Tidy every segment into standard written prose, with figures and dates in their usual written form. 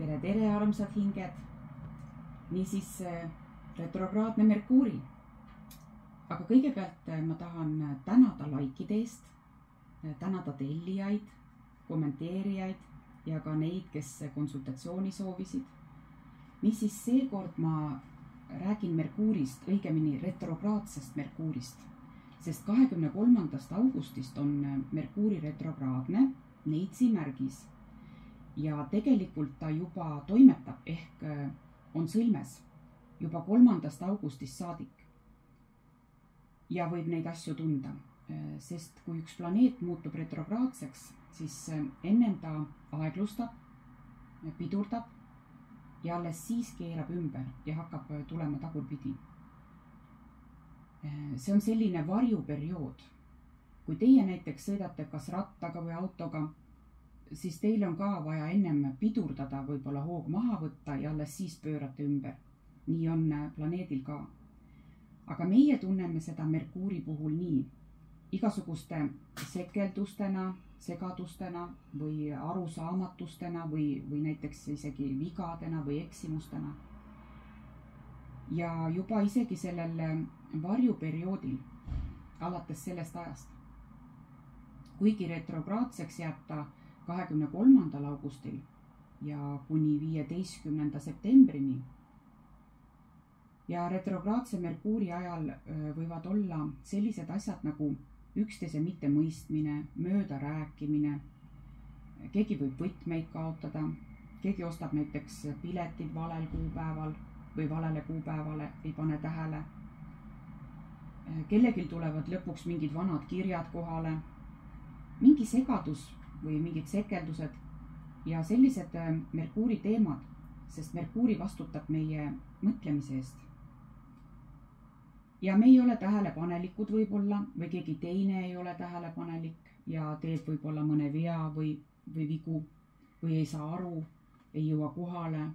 tere, armsad hinged. Niisiis retrograadne Merkuuri. Aga kõigepealt ma tahan tänada likeide eest, tänada tellijaid, kommenteerijaid ja ka neid, kes konsultatsiooni soovisid. Niisiis seekord ma räägin Merkuurist, õigemini retrograadsest Merkuurist, sest 23. augustist on Merkuuri retrograadne Neitsi märgis ja tegelikult ta juba toimetab ehk on sõlmes juba 3. augustist saadik. Ja võib neid asju tunda, sest kui üks planeet muutub retrograadseks, siis ennem ta aeglustab, pidurdab ja alles siis keerab ümber ja hakkab tulema tagurpidi. See on selline varjuperiood. Kui teie näiteks sõidate kas rattaga või autoga, siis teil on ka vaja ennem pidurdada, võib-olla hoog maha võtta ja alles siis pöörate ümber. Nii on planeedil ka. Aga meie tunneme seda Merkuuri puhul nii igasuguste sekeldustena, segadustena või arusaamatustena või näiteks isegi vigadena või eksimustena. Ja juba isegi sellel varjuperioodil, alates sellest ajast, kuigi retrograadseks jääb ta 23. augustil ja kuni 15. septembrini. Ja retrograadse Merkuuri ajal võivad olla sellised asjad nagu üksteise mittemõistmine, mööda rääkimine, keegi võib võtmeid kaotada, keegi ostab näiteks piletid valel kuupäeval või valele kuupäevale, ei pane tähele. Kellegil tulevad lõpuks mingid vanad kirjad kohale, mingi segadus või mingid sekeldused ja sellised Merkuuri teemad, sest Merkuuri vastutab meie mõtlemise eest. Ja me ei ole tähelepanelikud võib-olla või keegi teine ei ole tähelepanelik ja teeb võib-olla mõne vea või vigu või ei saa aru, ei jõua kohale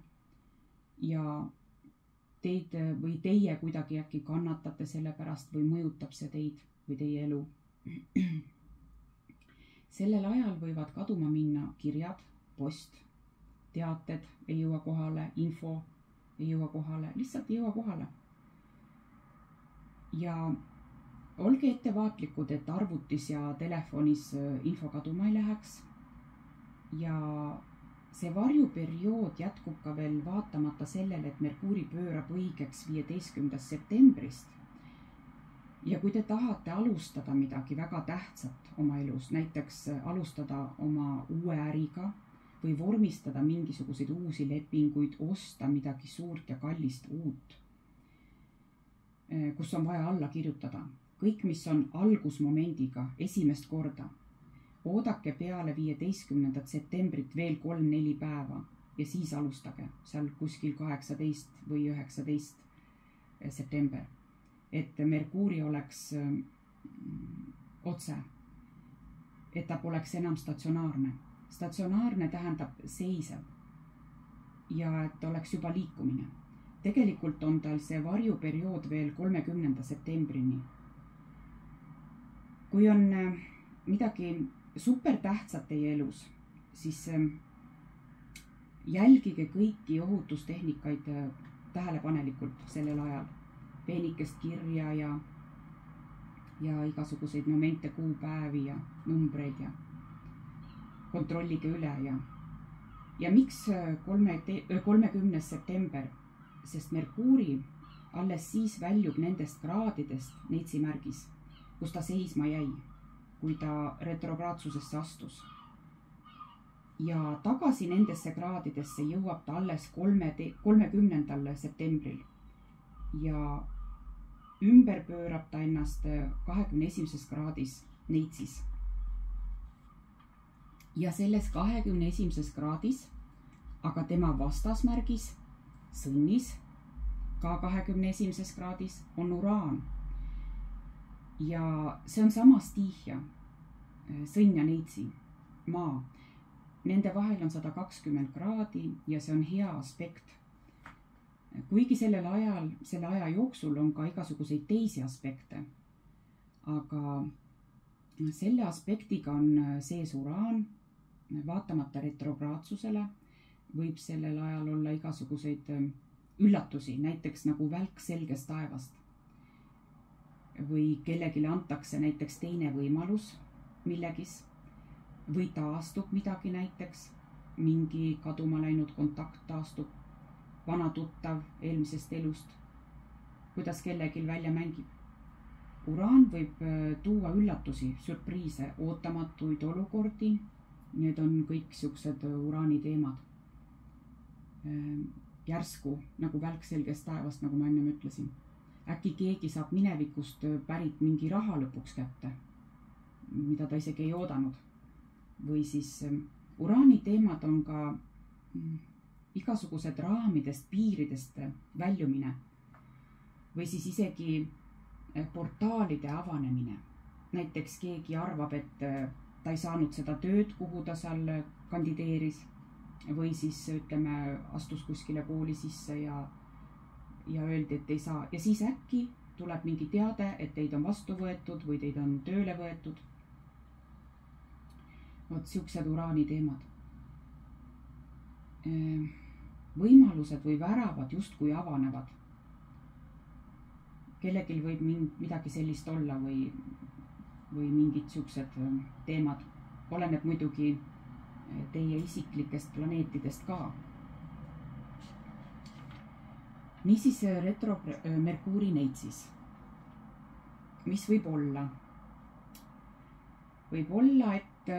ja teid või teie kuidagi äkki kannatate selle pärast või mõjutab see teid või teie elu. Sellel ajal võivad kaduma minna kirjad, post, teated ei jõua kohale, info ei jõua kohale, lihtsalt ei jõua kohale. Ja olge ettevaatlikud, et arvutis ja telefonis info kaduma ei läheks. Ja see varjuperiood jätkub ka veel vaatamata sellele, et Merkuuri pöörab õigeks 15. septembrist. Ja kui te tahate alustada midagi väga tähtsat oma elus, näiteks alustada oma uue äriga või vormistada mingisuguseid uusi lepinguid, osta midagi suurt ja kallist uut, kus on vaja alla kirjutada. Kõik, mis on algusmomendiga esimest korda, oodake peale 15. septembrit veel 3-4 päeva ja siis alustage seal kuskil 18 või 19. september, et Merkuuri oleks otse, et ta poleks enam statsionaarne. Statsionaarne tähendab seisev ja et oleks juba liikumine. Tegelikult on tal see varjuperiood veel 30. septembrini. Kui on midagi supertähtsat teie elus, siis jälgige kõiki ohutustehnikaid tähelepanelikult sellel ajal. Peenikest kirja ja igasuguseid momente, kuupäevi ja numbreid ja kontrollige üle ja miks 30. september? Sest Merkuuri alles siis väljub nendest kraadidest Neitsi märgis, kus ta seisma jäi, kui ta retrograadsusesse astus. Ja tagasi nendesse kraadidesse jõuab ta alles 30. septembril ja ümber pöörab ta ennast 21. kraadis Neitsis. Ja selles 21. kraadis, aga tema vastasmärgis Sõnnis, ka 21. kraadis, on Uraan. Ja see on sama stiihia, Sõnn ja Neitsi, maa. Nende vahel on 120 kraadi ja see on hea aspekt. Kuigi selle aja jooksul on ka igasuguseid teisi aspekte, aga selle aspektiga on sees Uraan, vaatamata retrograadsusele, võib sellel ajal olla igasuguseid üllatusi, näiteks nagu välk selgest taevast. Või kellelegi antakse näiteks teine võimalus millegis või taastub midagi näiteks, mingi kaduma läinud kontakt taastub, vana tuttav eelmisest elust, kuidas kellelgi välja mängib. Uraan võib tuua üllatusi, sürpriise, ootamatuid olukordi. Need on kõik siuksed uraani teemad. Järsku nagu välk selgest taevast, nagu ma enne ütlesin. Äkki keegi saab minevikust pärit mingi raha lõpuks kätte, mida ta isegi ei oodanud. Või siis uraani teemad on ka igasugused raamidest, piiridest väljumine. Või siis isegi portaalide avanemine. Näiteks keegi arvab, et ta ei saanud seda tööd, kuhu ta seal kandideeris. Või siis ütleme, astus kuskile kooli sisse ja öeldi, et ei saa. Ja siis äkki tuleb mingi teade, et teid on vastu võetud või teid on tööle võetud. Vot siuksed uraani teemad. Võimalused või väravad justkui avanevad. Kellegil võib midagi sellist olla või mingid siuksed teemad. Oleneb muidugi teie isiklikest planeetidest ka. Niisiis retro Merkuuri neitsis. Mis võib olla? Võib olla, et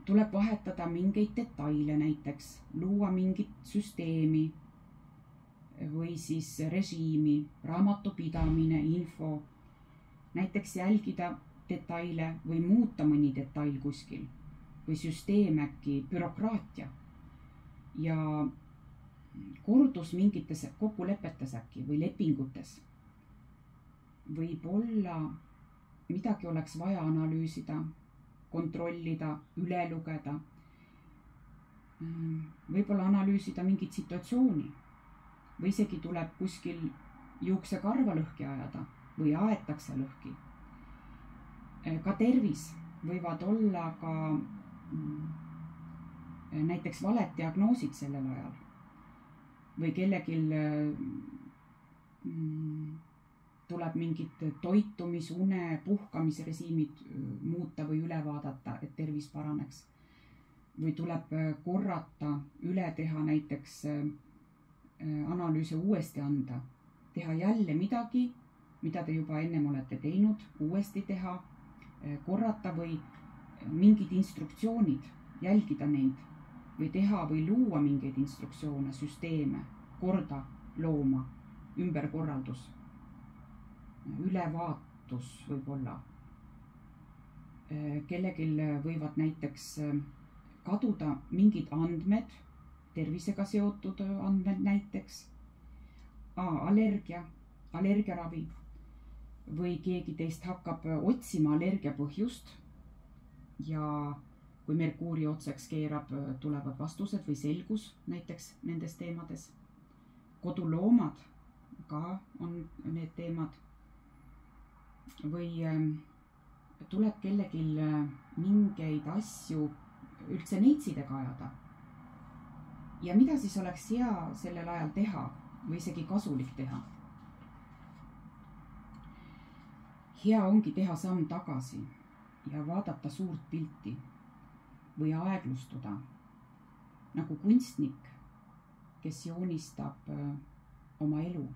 tuleb vahetada mingeid detaile näiteks, luua mingit süsteemi või siis režiimi, raamatupidamine, info, näiteks jälgida detaile või muuta mõni detail kuskil või süsteem äkki, bürokraatia ja kordus mingites kokkulepetes äkki või lepingutes. Võib-olla midagi oleks vaja analüüsida, kontrollida, üle lugeda. Võib-olla analüüsida mingit situatsiooni või isegi tuleb kuskil juuksekarva lõhki ajada või aetakse lõhki. Ka tervis võivad olla ka näiteks valed diagnoosid sellel ajal või kellegil tuleb mingid toitumis-, une-, puhkamisrežiimid muuta või üle vaadata, et tervis paraneks. Või tuleb korrata, üle teha näiteks analüüse uuesti anda, teha jälle midagi, mida te juba ennem olete teinud, uuesti teha, korrata või mingid instruktsioonid, jälgida neid või teha või luua mingeid instruktsioone, süsteeme, korda looma, ümberkorraldus, ülevaatus võib-olla. Kellegil võivad näiteks kaduda mingid andmed, tervisega seotud andmed näiteks, allergiaravi või keegi teist hakkab otsima allergia põhjust ja kui Merkuuri otseks keerab, tulevad vastused või selgus näiteks nendes teemades. Koduloomad ka on need teemad või tuleb kellegil mingeid asju üldse neitsidega ajada. Ja mida siis oleks hea sellel ajal teha või isegi kasulik teha? Hea ongi teha samm tagasi ja vaadata suurt pilti või aeglustuda nagu kunstnik, kes joonistab oma elu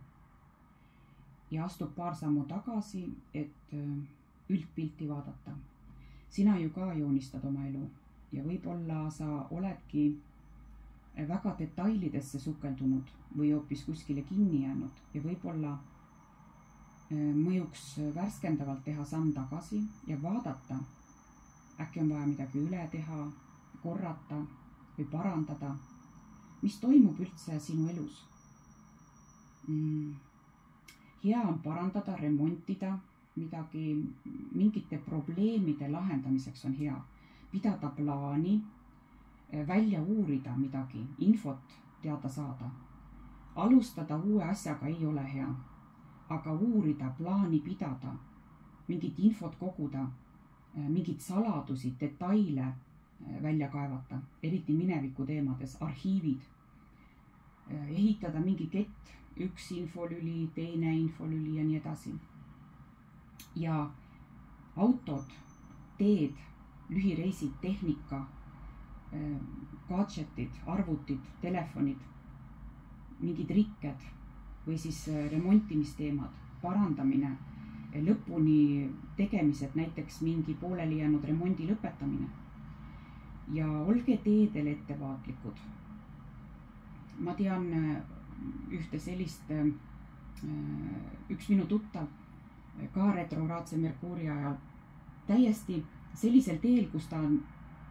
ja astub paar sammu tagasi, et üldpilti vaadata. Sina ju ka joonistad oma elu ja võib-olla sa oledki väga detailidesse sukeldunud või hoopis kuskile kinni jäänud ja võib-olla mõjuks värskendavalt teha samm tagasi ja vaadata, äkki on vaja midagi üle teha, korrata või parandada, mis toimub üldse sinu elus. Hea on parandada, remontida midagi, mingite probleemide lahendamiseks on hea, pidada plaani, välja uurida midagi, infot teada saada. Alustada uue asjaga ei ole hea, aga uurida, plaani pidada, mingit infot koguda, mingid saladusi, detaile välja kaevata, eriti mineviku teemades, arhiivid, ehitada mingi kett, üks infolüli, teine infolüli ja nii edasi. Ja autod, teed, lühireisid, tehnika, gadgetid, arvutid, telefonid, mingid rikked või siis remontimisteemad, parandamine, lõpuni tegemised, näiteks mingi pooleli jäänud remondi lõpetamine. Ja olge teedel ettevaatlikud. Ma tean ühte sellist, üks minu tuttav ka retrograadse Merkuuri ajal täiesti sellisel teel, kus ta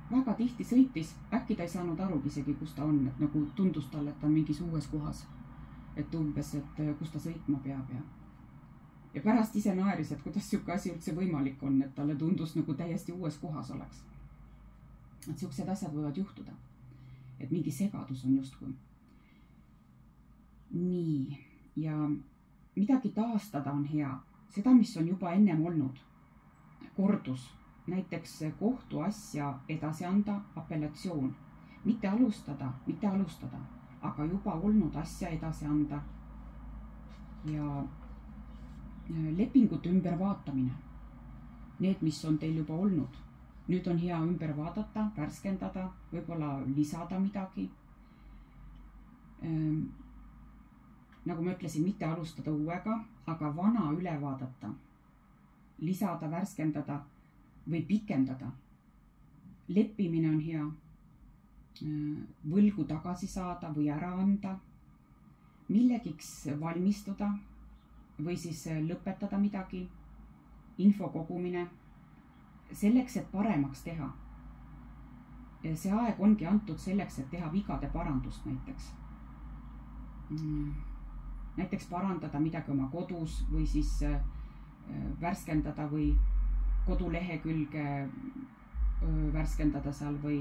väga tihti sõitis, äkki ta ei saanud arugi isegi, kus ta on, et nagu tundus talle, et ta on mingis uues kohas. Et umbes, et kus ta sõitma peab ja pärast ise naeris, et kuidas siuke asi üldse võimalik on, et talle tundus nagu täiesti uues kohas oleks. Et siuksed asjad võivad juhtuda. Et mingi segadus on justkui. Nii, ja midagi taastada on hea. Seda, mis on juba ennem olnud. Kordus. Näiteks kohtuasja edasi anda, apellatsioon. Mitte alustada, aga juba olnud asja edasi anda. Ja lepingute ümbervaatamine. Need, mis on teil juba olnud. Nüüd on hea ümber vaadata, värskendada, võib-olla lisada midagi. Nagu ma ütlesin, mitte alustada uuega, aga vana üle vaadata. Lisada, värskendada või pikendada. Leppimine on hea. Võlgu tagasi saada või ära anda. Millegiks valmistuda või siis lõpetada midagi. Info kogumine. Selleks, et paremaks teha. See aeg ongi antud selleks, et teha vigade parandust näiteks. Näiteks parandada midagi oma kodus või siis värskendada või kodulehekülge värskendada seal või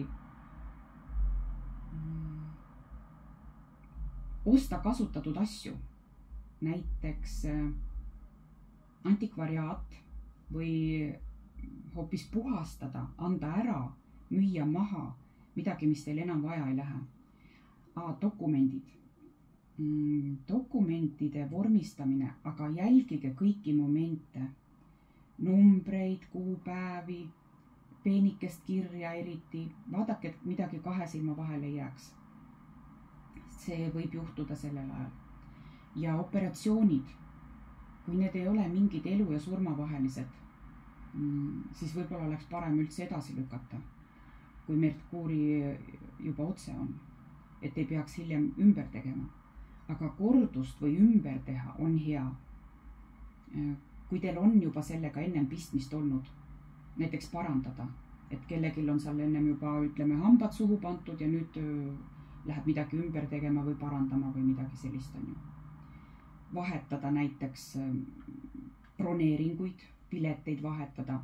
osta kasutatud asju. Näiteks antikvariaat või hoopis puhastada, anda ära, müüa maha, midagi, mis teil enam vaja ei lähe. Dokumendid. Dokumentide vormistamine, aga jälgige kõiki momente. Numbreid, kuupäevi, peenikest kirja eriti. Vaadake, et midagi kahe silma vahele ei jääks. See võib juhtuda sellel ajal. Ja operatsioonid. Kui need ei ole mingid elu ja surma vahelised, siis võib-olla oleks parem üldse edasi lükata, kui Merkuuri juba otse on, et ei peaks hiljem ümber tegema. Aga kordust või ümber teha on hea. Kui teil on juba sellega ennem pistmist olnud, näiteks parandada, et kellelgi on seal ennem juba, ütleme, hambad suhu pantud ja nüüd läheb midagi ümber tegema või parandama või midagi sellist on ju. Vahetada näiteks broneeringuid, pileteid vahetada,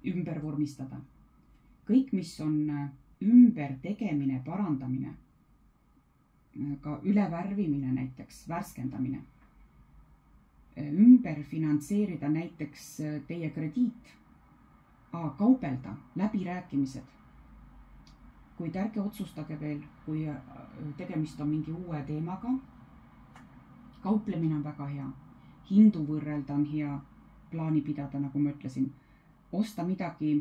ümber vormistada. Kõik, mis on ümber tegemine, parandamine, ka ülevärvimine näiteks, värskendamine, ümber finantseerida näiteks teie krediit, kaubelda, läbirääkimised. Kuid ärge otsustage veel, kui tegemist on mingi uue teemaga, kauplemine on väga hea, hindu võrrelda on hea, plaani pidada, nagu ma ütlesin, osta midagi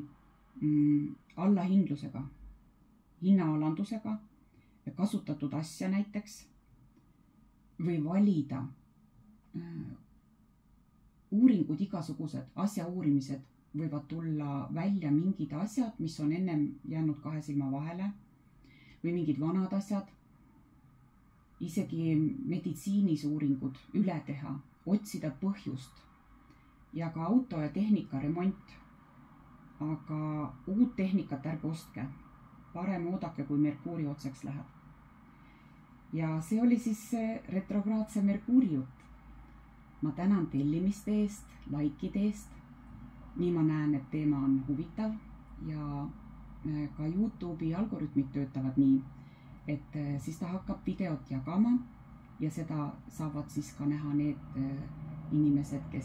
allahindlusega, hinnaalandusega, kasutatud asja näiteks või valida uuringud igasugused, asja uurimised võivad tulla välja mingid asjad, mis on ennem jäänud kahe silma vahele või mingid vanad asjad, isegi meditsiinis uuringud üle teha, otsida põhjust ja ka auto ja tehnika remont. Aga uut tehnikat ärge ostke. Parem oodake, kui Merkuuri otseks läheb. Ja see oli siis retrograadse Merkuuri jutt. Ma tänan tellimiste eest, laikide eest. Nii ma näen, et teema on huvitav ja ka YouTube'i algoritmid töötavad nii, et siis ta hakkab videot jagama ja seda saavad siis ka näha need inimesed,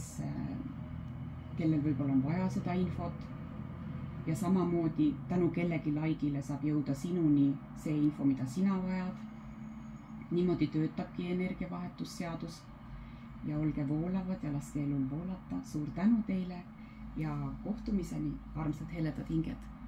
kellel võib-olla on vaja seda infot ja samamoodi tänu kellegi like'ile saab jõuda sinuni see info, mida sina vajad. Niimoodi töötabki energiavahetusseadus ja olge voolavad ja laske elul voolata. Suur tänu teile ja kohtumiseni, armsad heledad hinged!